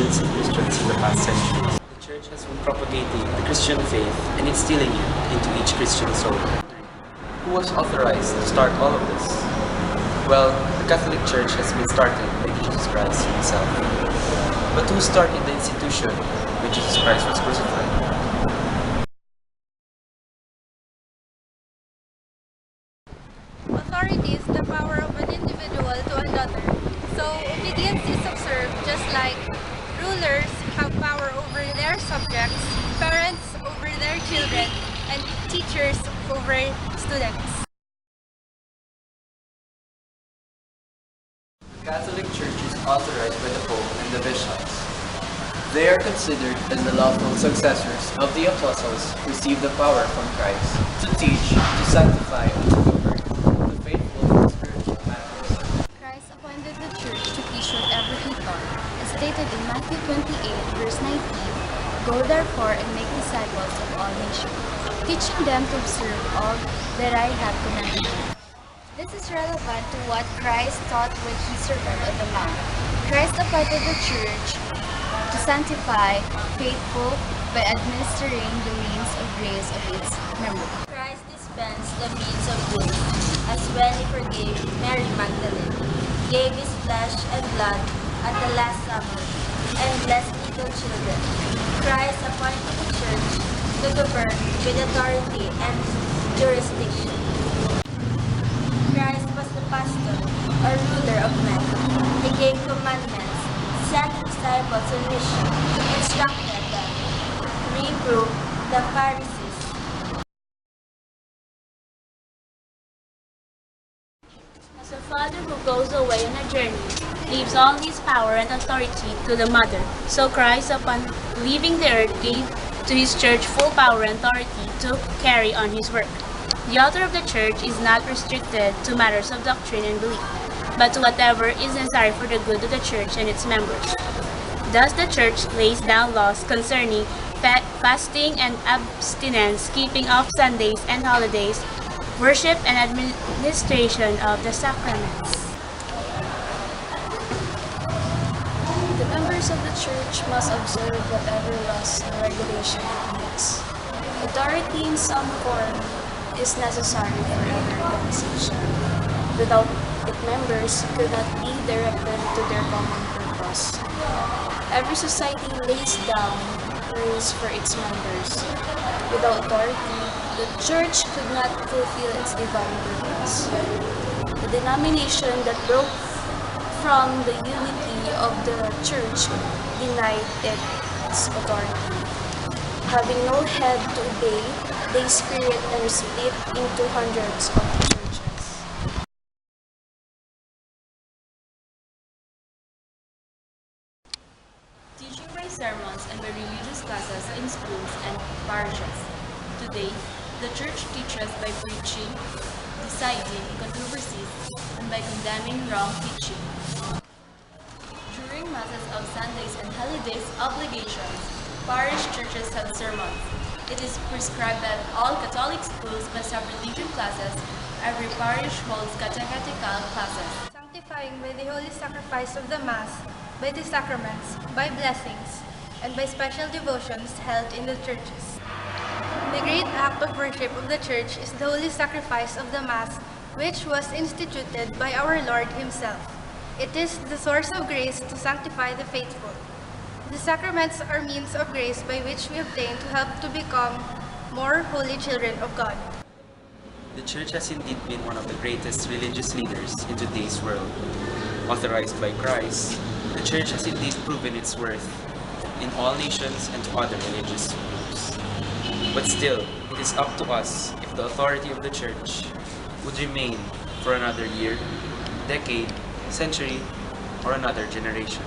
millions of Christians in the past centuries. The Church has been propagating the Christian faith and instilling it into each Christian soul. Who was authorized to start all of this? Well, the Catholic Church has been started by Jesus Christ himself. But who started the institution when Jesus Christ was crucified? Authority is the power of an individual to another. So obedience is observed just like rulers have power over their subjects, parents over their children, and teachers over students. The Catholic Church is authorized by the Pope and the bishops. They are considered as the lawful successors of the apostles who received the power from Christ to teach, to sanctify, and to govern the faithful in spiritual matters. Christ appointed the church to teach whatever he taught, as stated in Matthew 28, verse 19, "Go therefore and make disciples of all nations, teaching them to observe all that I have commanded you." This is relevant to what Christ taught when he sermoned on the mount. Christ appointed the church to sanctify faithful by administering the means of grace of its members. Christ dispensed the means of grace, as when he forgave Mary Magdalene, gave his flesh and blood at the Last Supper, and blessed little children. Christ appointed the church to govern with authority and jurisdiction. Christ was the pastor or ruler of men. He gave commandments, sent disciples on mission, instructed them, reproved the Pharisees. As a father who goes away on a journey leaves all his power and authority to the mother, so Christ, upon leaving the earth, gave to his church full power and authority to carry on his work. The author of the church is not restricted to matters of doctrine and belief, but to whatever is necessary for the good of the church and its members. Thus the church lays down laws concerning fasting and abstinence, keeping of Sundays and holidays, worship and administration of the sacraments. The members of the church must observe whatever laws and regulation it makes. Authority in some form is necessary for every organization. Without it, members could not be directed to their common purpose. Every society lays down rules for its members. Without authority, the church could not fulfill its divine purpose. The denomination that broke from the unity of the church denied its authority. Having no head to obey, they split and split into hundreds of churches. Teaching by sermons and by religious classes in schools and parishes. Today, the church teaches by preaching, deciding controversies, and by condemning wrong teaching. During masses of Sundays and holidays obligations, parish churches have sermons. It is prescribed that all Catholic schools must have religion classes. Every parish holds catechetical classes. Sanctifying by the holy sacrifice of the Mass, by the sacraments, by blessings, and by special devotions held in the churches. The great act of worship of the Church is the holy sacrifice of the Mass, which was instituted by our Lord Himself. It is the source of grace to sanctify the faithful. The sacraments are means of grace by which we obtain to help to become more holy children of God. The Church has indeed been one of the greatest religious leaders in today's world. Authorized by Christ, the Church has indeed proven its worth in all nations and to other religious groups. But still, it is up to us if the authority of the Church would remain for another year, decade, century, or another generation.